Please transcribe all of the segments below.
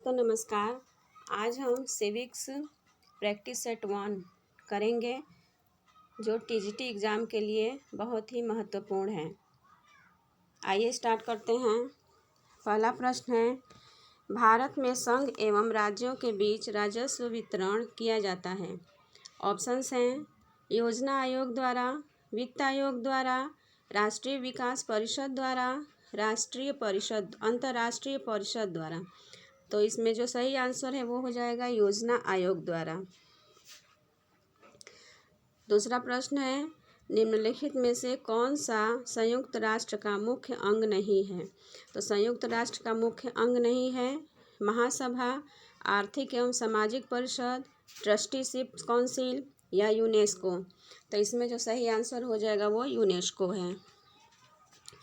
तो नमस्कार। आज हम सिविक्स प्रैक्टिस सेट 1 करेंगे जो टीजीटी एग्ज़ाम के लिए बहुत ही महत्वपूर्ण है। आइए स्टार्ट करते हैं। पहला प्रश्न है, भारत में संघ एवं राज्यों के बीच राजस्व वितरण किया जाता है। ऑप्शंस हैं योजना आयोग द्वारा, वित्त आयोग द्वारा, राष्ट्रीय विकास परिषद द्वारा, अंतर्राष्ट्रीय परिषद द्वारा। तो इसमें जो सही आंसर है वो हो जाएगा योजना आयोग द्वारा। दूसरा प्रश्न है, निम्नलिखित में से कौन सा संयुक्त राष्ट्र का मुख्य अंग नहीं है। तो संयुक्त राष्ट्र का मुख्य अंग नहीं है महासभा, आर्थिक एवं सामाजिक परिषद, ट्रस्टीशिप काउंसिल या यूनेस्को। तो इसमें जो सही आंसर हो जाएगा वो यूनेस्को है।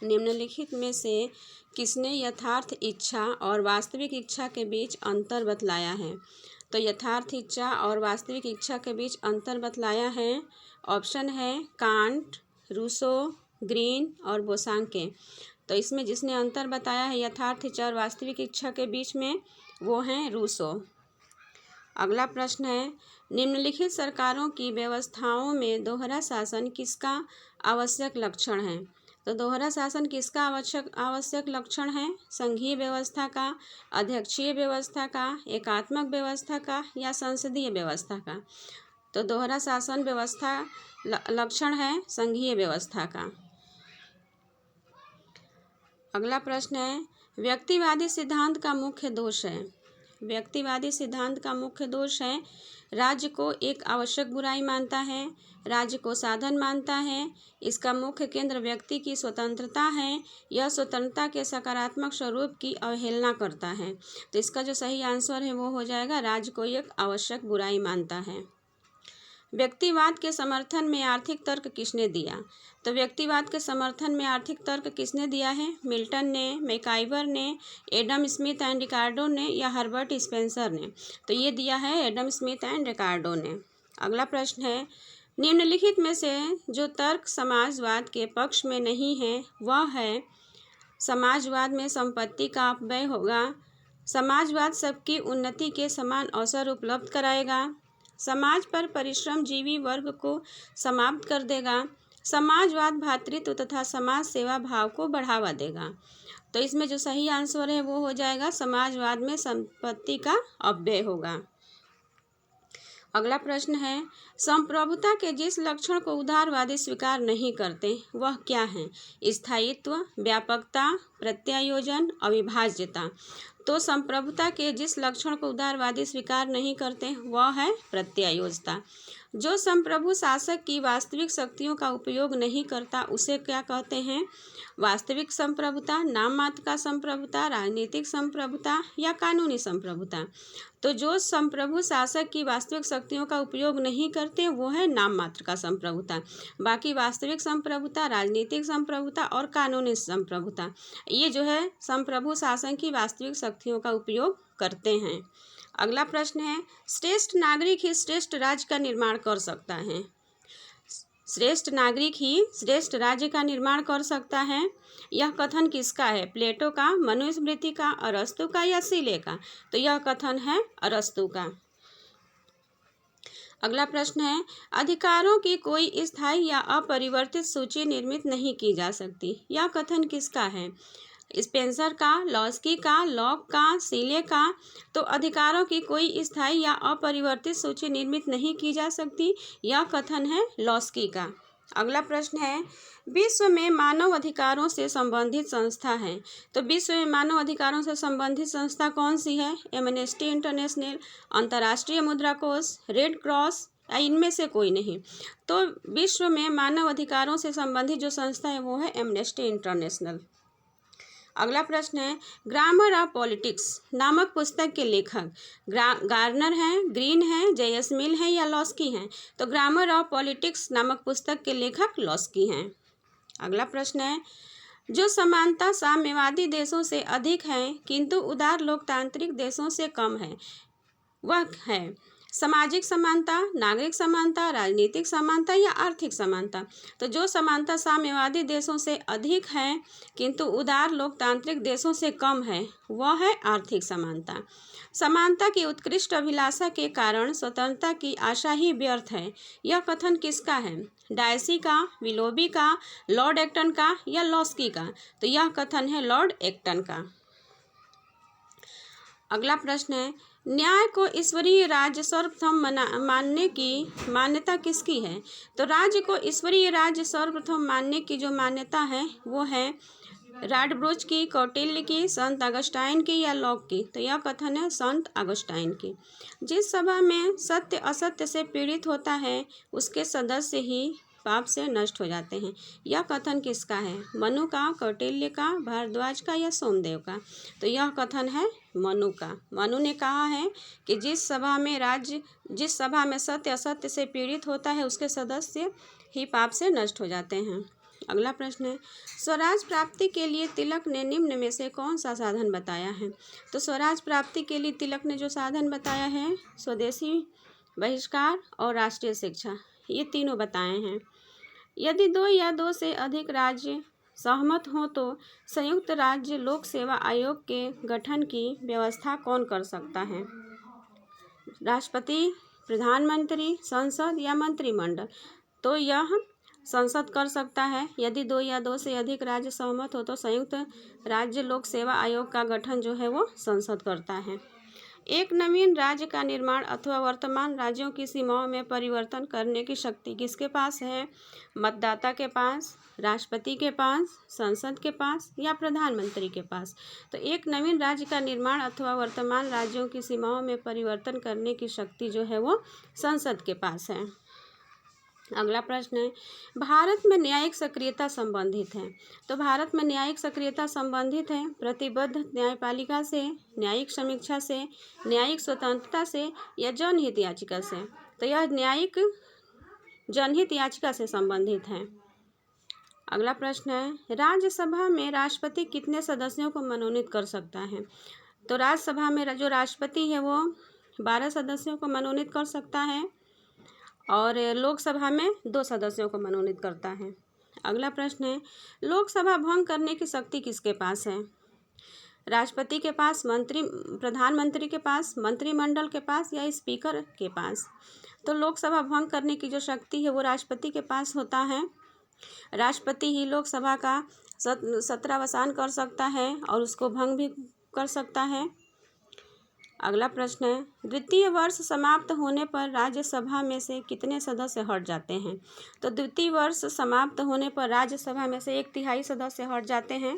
निम्नलिखित में से किसने यथार्थ इच्छा और वास्तविक इच्छा के बीच अंतर बतलाया है। तो यथार्थ इच्छा और वास्तविक इच्छा के बीच अंतर बतलाया है। ऑप्शन है कांट, रूसो, ग्रीन और बोसांके। तो इसमें जिसने अंतर बताया है यथार्थ इच्छा और वास्तविक इच्छा के बीच में वो हैं रूसो। अगला प्रश्न है, निम्नलिखित सरकारों की व्यवस्थाओं में दोहरा शासन किसका आवश्यक लक्षण है। तो दोहरा शासन किसका आवश्यक लक्षण है। संघीय व्यवस्था का, अध्यक्षीय व्यवस्था का, एकात्मक व्यवस्था का या संसदीय व्यवस्था का। तो दोहरा शासन व्यवस्था लक्षण है संघीय व्यवस्था का। अगला प्रश्न है, व्यक्तिवादी सिद्धांत का मुख्य दोष है। व्यक्तिवादी सिद्धांत का मुख्य दोष है राज्य को एक आवश्यक बुराई मानता है, राज्य को साधन मानता है, इसका मुख्य केंद्र व्यक्ति की स्वतंत्रता है, यह स्वतंत्रता के सकारात्मक स्वरूप की अवहेलना करता है। तो इसका जो सही आंसर है वो हो जाएगा राज्य को एक आवश्यक बुराई मानता है। व्यक्तिवाद के समर्थन में आर्थिक तर्क किसने दिया। तो व्यक्तिवाद के समर्थन में आर्थिक तर्क किसने दिया है। मिल्टन ने, मैकाइवर ने, एडम स्मिथ एंड रिकार्डो ने या हर्बर्ट स्पेंसर ने। तो ये दिया है एडम स्मिथ एंड रिकार्डो ने। अगला प्रश्न है, निम्नलिखित में से जो तर्क समाजवाद के पक्ष में नहीं है वह है समाजवाद में संपत्ति का अपव्यय होगा, समाजवाद सबकी उन्नति के समान अवसर उपलब्ध कराएगा, समाज पर परिश्रम जीवी वर्ग को समाप्त कर देगा, समाजवाद भ्रातृत्व तथा समाज सेवा भाव को बढ़ावा देगा। तो इसमें जो सही आंसर है वो हो जाएगा समाजवाद में संपत्ति का अपव्यय होगा। अगला प्रश्न है, संप्रभुता के जिस लक्षण को उदारवादी स्वीकार नहीं करते वह क्या है। स्थायित्व, व्यापकता, प्रत्यायोजन, अविभाज्यता। तो संप्रभुता के जिस लक्षण को उदारवादी स्वीकार नहीं करते वह है प्रत्यायोजता। जो संप्रभु शासक की वास्तविक शक्तियों का उपयोग नहीं करता उसे क्या कहते हैं। वास्तविक संप्रभुता, नाम मात्र का संप्रभुता, राजनीतिक संप्रभुता या कानूनी संप्रभुता। तो जो संप्रभु शासक की वास्तविक शक्तियों का उपयोग नहीं करते वो है नाम मात्र का संप्रभुता। बाकी वास्तविक संप्रभुता, राजनीतिक संप्रभुता और कानूनी संप्रभुता ये जो है संप्रभु शासन की वास्तविक शक्तियों का उपयोग करते हैं। अगला प्रश्न है, श्रेष्ठ नागरिक ही श्रेष्ठ राज्य का निर्माण कर सकता है। श्रेष्ठ नागरिक ही श्रेष्ठ राज्य का निर्माण कर सकता है, यह कथन किसका है। प्लेटो का, मनुस्मृति का, अरस्तु का या सीले का। तो यह कथन है अरस्तु का। अगला प्रश्न है, अधिकारों की कोई स्थायी या अपरिवर्तित सूची निर्मित नहीं की जा सकती, यह कथन किसका है। स्पेंसर का, लॉस्की का, लॉक का, सीले का। तो अधिकारों की कोई स्थायी या अपरिवर्तित सूची निर्मित नहीं की जा सकती, यह कथन है लॉस्की का। अगला प्रश्न है, विश्व में मानव अधिकारों से संबंधित संस्था है। तो विश्व में मानव अधिकारों से संबंधित संस्था कौन सी है। एमनेस्टी इंटरनेशनल, अंतर्राष्ट्रीय मुद्रा कोष, रेड क्रॉस या इनमें से कोई नहीं। तो विश्व में मानव अधिकारों से संबंधित जो संस्था है वो है एमनेस्टी इंटरनेशनल। अगला प्रश्न है, ग्रामर ऑफ पॉलिटिक्स नामक पुस्तक के लेखक गार्नर हैं, ग्रीन हैं, जेएस मिल हैं या लॉस्की हैं। तो ग्रामर ऑफ पॉलिटिक्स नामक पुस्तक के लेखक लॉस्की हैं। अगला प्रश्न है, जो समानता साम्यवादी देशों से अधिक है किंतु उदार लोकतांत्रिक देशों से कम है वह है। सामाजिक समानता, नागरिक समानता, राजनीतिक समानता या आर्थिक समानता। तो जो समानता साम्यवादी देशों से अधिक है किंतु उदार लोकतांत्रिक देशों से कम है वह है आर्थिक समानता। समानता की उत्कृष्ट अभिलाषा के कारण स्वतंत्रता की आशा ही व्यर्थ है। यह कथन किसका है? डायसी का, विलोबी का, लॉर्ड एक्टन का या लॉस्की का? तो यह कथन है लॉर्ड एक्टन का। अगला प्रश्न है, न्याय को ईश्वरीय राज्य सर्वप्रथम मानने की मान्यता किसकी है? तो राज्य को ईश्वरीय राज्य सर्वप्रथम मानने की जो मान्यता है वो है राडब्रुच की, कौटिल्य की, संत अगस्टाइन की या लॉक की? तो यह कथन है संत अगस्टाइन की। जिस सभा में सत्य असत्य से पीड़ित होता है उसके सदस्य ही पाप से नष्ट हो जाते हैं। यह कथन किसका है? मनु का, कौटिल्य का, भारद्वाज का या सोमदेव का? तो यह कथन है मनु का। मनु ने कहा है कि जिस सभा में सत्य असत्य से पीड़ित होता है उसके सदस्य ही पाप से नष्ट हो जाते हैं। अगला प्रश्न है, स्वराज प्राप्ति के लिए तिलक ने निम्न में से कौन सा साधन बताया है? तो स्वराज प्राप्ति के लिए तिलक ने जो साधन बताया है स्वदेशी बहिष्कार और राष्ट्रीय शिक्षा, ये तीनों बताए हैं। यदि 2 या 2 से अधिक राज्य सहमत हों तो संयुक्त राज्य लोक सेवा आयोग के गठन की व्यवस्था कौन कर सकता है? राष्ट्रपति, प्रधानमंत्री, संसद या मंत्रिमंडल? तो यह संसद कर सकता है। यदि 2 या 2 से अधिक राज्य सहमत हो तो संयुक्त राज्य लोक सेवा आयोग का गठन जो है वो संसद करता है। एक नवीन राज्य का निर्माण अथवा वर्तमान राज्यों की सीमाओं में परिवर्तन करने की शक्ति किसके पास है? मतदाता के पास, राष्ट्रपति के पास, संसद के पास या प्रधानमंत्री के पास? तो एक नवीन राज्य का निर्माण अथवा वर्तमान राज्यों की सीमाओं में परिवर्तन करने की शक्ति जो है वो संसद के पास है। अगला प्रश्न है, भारत में न्यायिक सक्रियता संबंधित है। तो भारत में न्यायिक सक्रियता संबंधित है प्रतिबद्ध न्यायपालिका से, न्यायिक समीक्षा से, न्यायिक स्वतंत्रता से या जनहित याचिका से? तो यह न्यायिक जनहित याचिका से संबंधित है। अगला प्रश्न है, राज्यसभा में राष्ट्रपति कितने सदस्यों को मनोनीत कर सकता है? तो राज्यसभा में जो राष्ट्रपति है वो 12 सदस्यों को मनोनीत कर सकता है और लोकसभा में 2 सदस्यों को मनोनीत करता है। अगला प्रश्न है, लोकसभा भंग करने की शक्ति किसके पास है? राष्ट्रपति के पास, प्रधानमंत्री के पास, मंत्रिमंडल के पास या स्पीकर के पास? तो लोकसभा भंग करने की जो शक्ति है वो राष्ट्रपति के पास होता है। राष्ट्रपति ही लोकसभा का सत्रावसान कर सकता है और उसको भंग भी कर सकता है। अगला प्रश्न है, द्वितीय वर्ष समाप्त होने पर राज्यसभा में से कितने सदस्य हट जाते हैं? तो द्वितीय वर्ष समाप्त होने पर राज्यसभा में से 1/3 सदस्य हट जाते हैं।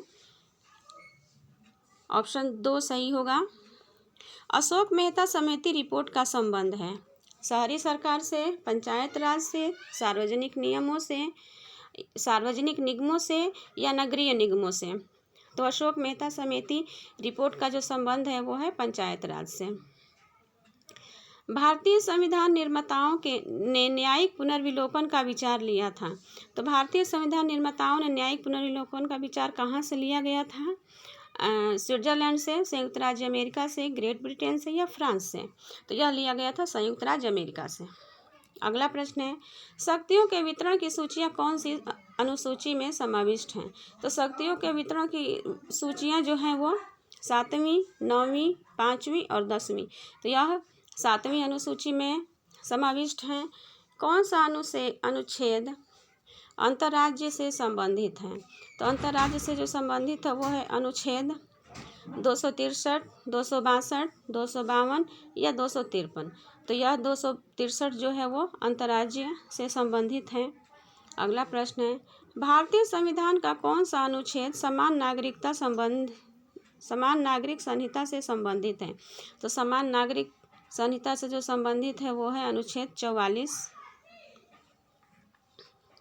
ऑप्शन 2 सही होगा। अशोक मेहता समिति रिपोर्ट का संबंध है शहरी सरकार से, पंचायत राज से, सार्वजनिक निगमों से या नगरीय निगमों से? तो अशोक मेहता समिति रिपोर्ट का जो संबंध है वो है पंचायत राज से। भारतीय संविधान निर्माताओं ने न्यायिक पुनर्विलोकन का विचार लिया था। तो भारतीय संविधान निर्माताओं ने न्यायिक पुनर्विलोकन का विचार कहाँ से लिया गया था? स्विट्जरलैंड से, संयुक्त राज्य अमेरिका से, ग्रेट ब्रिटेन से या फ्रांस से? तो यह लिया गया था संयुक्त राज्य अमेरिका से। अगला प्रश्न है, शक्तियों के वितरण की सूचियाँ कौन सी अनुसूची में समाविष्ट हैं? तो शक्तियों के वितरण की सूचियाँ जो हैं वो 7वीं, 9वीं, 5वीं और 10वीं। तो यह 7वीं अनुसूची में समाविष्ट हैं। कौन सा अनुच्छेद अंतर्राज्य से संबंधित है? तो अंतर्राज्य से जो संबंधित है वो है अनुच्छेद 263, 262, 252 या 253। तो यह 263 जो है वो अंतर्राज्य से संबंधित है। अगला प्रश्न है, भारतीय संविधान का कौन सा अनुच्छेद समान नागरिक संहिता से संबंधित है? तो समान नागरिक संहिता से जो संबंधित है वो है अनुच्छेद 44।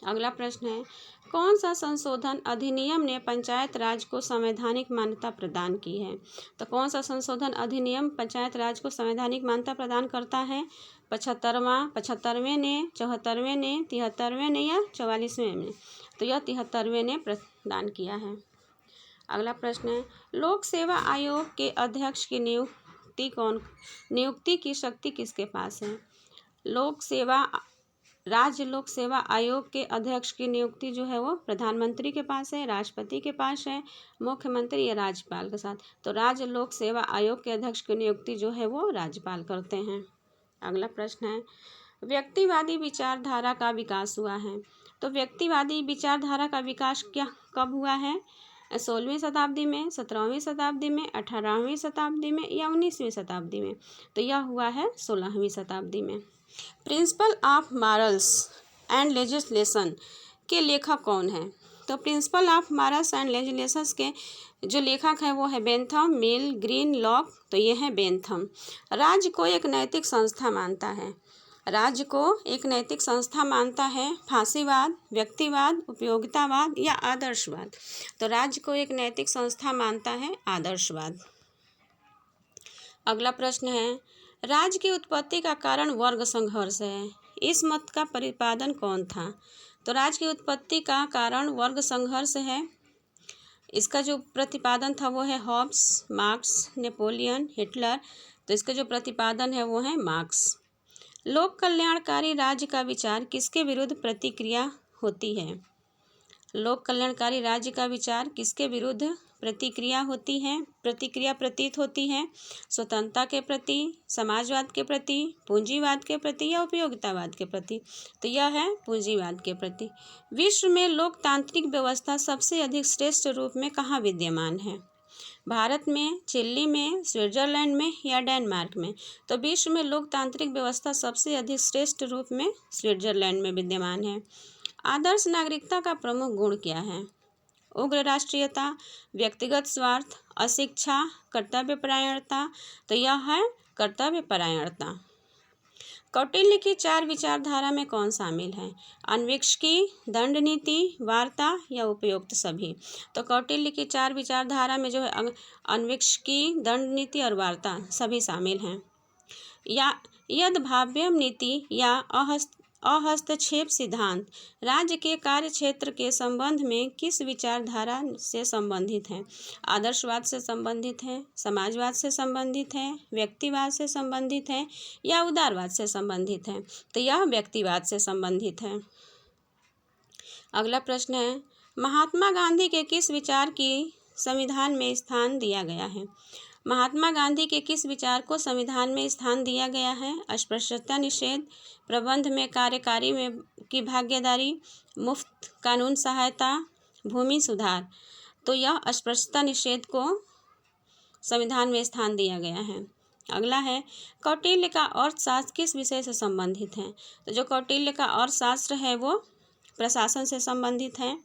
अगला प्रश्न है, कौन सा संशोधन अधिनियम ने पंचायत राज को संवैधानिक मान्यता प्रदान की है? तो कौन सा संशोधन अधिनियम पंचायत राज को संवैधानिक मान्यता प्रदान करता है? 75वें ने, 74वें ने, 73वें ने या 44वें ने? तो यह 73वें ने प्रदान किया है। अगला प्रश्न है, लोक सेवा आयोग के अध्यक्ष की नियुक्ति नियुक्ति की शक्ति किसके पास है? राज्य लोक सेवा आयोग के अध्यक्ष की नियुक्ति जो है वो प्रधानमंत्री के पास है, राष्ट्रपति के पास है, मुख्यमंत्री या राज्यपाल के साथ। तो राज्य लोक सेवा आयोग के अध्यक्ष की नियुक्ति जो है वो राज्यपाल करते हैं। अगला प्रश्न है, व्यक्तिवादी विचारधारा का विकास हुआ है। तो व्यक्तिवादी विचारधारा का विकास कब हुआ है? 16वीं शताब्दी में, 17वीं शताब्दी में, 18वीं शताब्दी में या 19वीं शताब्दी में? तो यह हुआ है 16वीं शताब्दी में। Principle of morals and legislation के लेखक कौन है? तो principle of morals and legislations के जो लेखक है वो है बेंथम, मिल, ग्रीन, लॉक। तो ये है बेंथम। राज्य को एक नैतिक संस्था मानता है। राज्य को एक नैतिक संस्था मानता है फांसीवाद, व्यक्तिवाद, उपयोगितावाद या आदर्शवाद? तो राज्य को एक नैतिक संस्था मानता है आदर्शवाद। अगला प्रश्न है, राज्य की उत्पत्ति का कारण वर्ग संघर्ष है। इस मत का प्रतिपादन कौन था? तो राज्य की उत्पत्ति का कारण वर्ग संघर्ष है। इसका जो प्रतिपादन था वो है हॉब्स, मार्क्स, नेपोलियन, हिटलर। तो इसका जो प्रतिपादन है वो है मार्क्स। लोक कल्याणकारी राज्य का विचार किसके विरुद्ध प्रतिक्रिया होती है? लोक कल्याणकारी राज्य का विचार किसके विरुद्ध प्रतिक्रिया प्रतीत होती है? स्वतंत्रता के प्रति, समाजवाद के प्रति, पूंजीवाद के प्रति या उपयोगितावाद के प्रति? तो यह है पूंजीवाद के प्रति। विश्व में लोकतांत्रिक व्यवस्था सबसे अधिक श्रेष्ठ रूप में कहाँ विद्यमान है? भारत में, चिली में, स्विट्जरलैंड में या डेनमार्क में? तो विश्व में लोकतांत्रिक व्यवस्था सबसे अधिक श्रेष्ठ रूप में स्विट्जरलैंड में विद्यमान है। आदर्श नागरिकता का प्रमुख गुण क्या है? उग्र राष्ट्रीयता, व्यक्तिगत स्वार्थ, अशिक्षा, कर्तव्यपरायणता। तो यह है कर्तव्यपरायणता। कौटिल्य की 4 विचारधारा में कौन शामिल है? अन्वेक्षकी, दंड नीति, वार्ता या उपयुक्त सभी? तो कौटिल्य की 4 विचारधारा में जो है अन्वेक्षकी, दंड नीति और वार्ता सभी शामिल हैं। या यद्भाव्यम नीति या अहस्तक्षेप सिद्धांत राज्य के कार्य क्षेत्र के संबंध में किस विचारधारा से संबंधित है? आदर्शवाद से संबंधित है, समाजवाद से संबंधित है, व्यक्तिवाद से संबंधित है या उदारवाद से संबंधित है? तो यह व्यक्तिवाद से संबंधित है। अगला प्रश्न है, महात्मा गांधी के किस विचार की संविधान में स्थान दिया गया है? महात्मा गांधी के किस विचार को संविधान में स्थान दिया गया है? अस्पृश्यता निषेध, प्रबंध में कार्यकारी में की भागीदारी, मुफ्त कानून सहायता, भूमि सुधार। तो यह अस्पृश्यता निषेध को संविधान में स्थान दिया गया है। अगला है, कौटिल्य का अर्थशास्त्र किस विषय से संबंधित है? तो जो कौटिल्य का अर्थशास्त्र है वो प्रशासन से संबंधित है।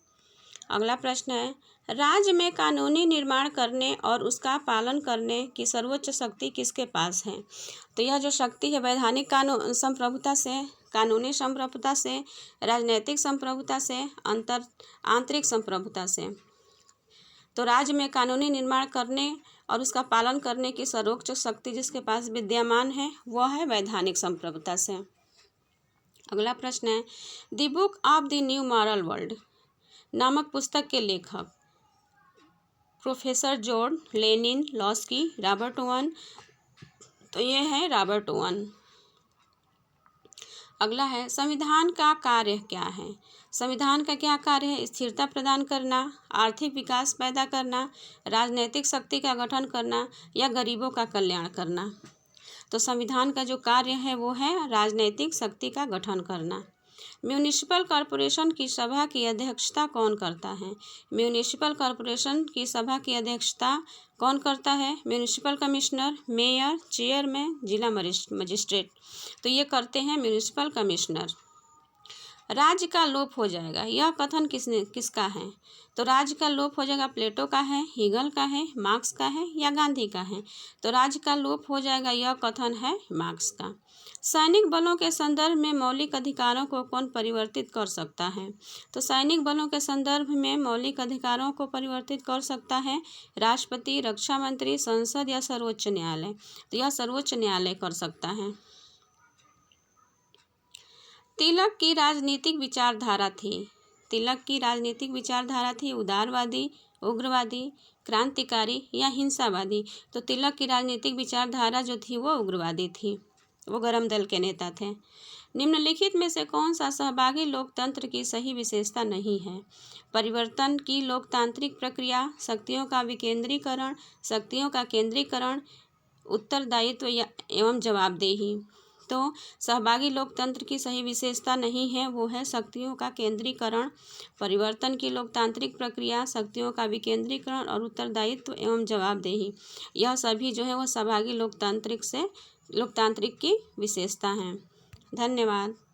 अगला प्रश्न है, राज्य में कानूनी निर्माण करने और उसका पालन करने की सर्वोच्च शक्ति किसके पास है? तो यह जो शक्ति है वैधानिक कानून संप्रभुता से, कानूनी संप्रभुता से, राजनीतिक संप्रभुता से, आंतरिक संप्रभुता से। तो राज्य में कानूनी निर्माण करने और उसका पालन करने की सर्वोच्च शक्ति जिसके पास विद्यमान है वह है वैधानिक संप्रभुता से। अगला प्रश्न है, the book of the new moral world नामक पुस्तक के लेखक professor John Lenin, Laski, Robert oven. तो ये है रॉबर्ट ओवन। अगला है, संविधान का कार्य क्या है? संविधान का क्या कार्य है? स्थिरता प्रदान करना, आर्थिक विकास पैदा करना, राजनीतिक शक्ति का गठन करना या गरीबों का कल्याण करना? तो संविधान का जो कार्य है वो है राजनीतिक शक्ति का गठन करना। म्यूनिसिपल कॉरपोरेशन की सभा की अध्यक्षता कौन करता है? म्यूनिसिपल कॉरपोरेशन की सभा की अध्यक्षता कौन करता है? म्यूनिसिपल कमिश्नर, मेयर, चेयरमैन, जिला मजिस्ट्रेट। तो ये करते हैं म्यूनिसिपल कमिश्नर। राज्य का लोप हो जाएगा, यह कथन किसका है? तो राज्य का लोप हो जाएगा प्लेटो का है, हीगल का है, मार्क्स का है या गांधी का है? तो राज्य का लोप हो जाएगा यह कथन है मार्क्स का। सैनिक बलों के संदर्भ में मौलिक अधिकारों को कौन परिवर्तित कर सकता है? तो सैनिक बलों के संदर्भ में मौलिक अधिकारों को परिवर्तित कर सकता है राष्ट्रपति, रक्षा मंत्री, संसद या सर्वोच्च न्यायालय। तो यह सर्वोच्च न्यायालय कर सकता है। तिलक की राजनीतिक विचारधारा थी। तिलक की राजनीतिक विचारधारा थी उदारवादी, उग्रवादी, क्रांतिकारी या हिंसावादी। तो तिलक की राजनीतिक विचारधारा जो थी वो उग्रवादी थी, वो गरम दल के नेता थे। निम्नलिखित में से कौन सा सहभागी लोकतंत्र की सही विशेषता नहीं है? परिवर्तन की लोकतांत्रिक प्रक्रिया, शक्तियों का विकेंद्रीकरण, शक्तियों का केंद्रीकरण, उत्तरदायित्व एवं जवाबदेही। तो सहभागी लोकतंत्र की सही विशेषता नहीं है, वो है शक्तियों का केंद्रीकरण, परिवर्तन की लोकतांत्रिक प्रक्रिया, शक्तियों का विकेंद्रीकरण और उत्तरदायित्व एवं जवाबदेही। यह सभी जो है वो सहभागी लोकतांत्रिक की विशेषता हैं। धन्यवाद।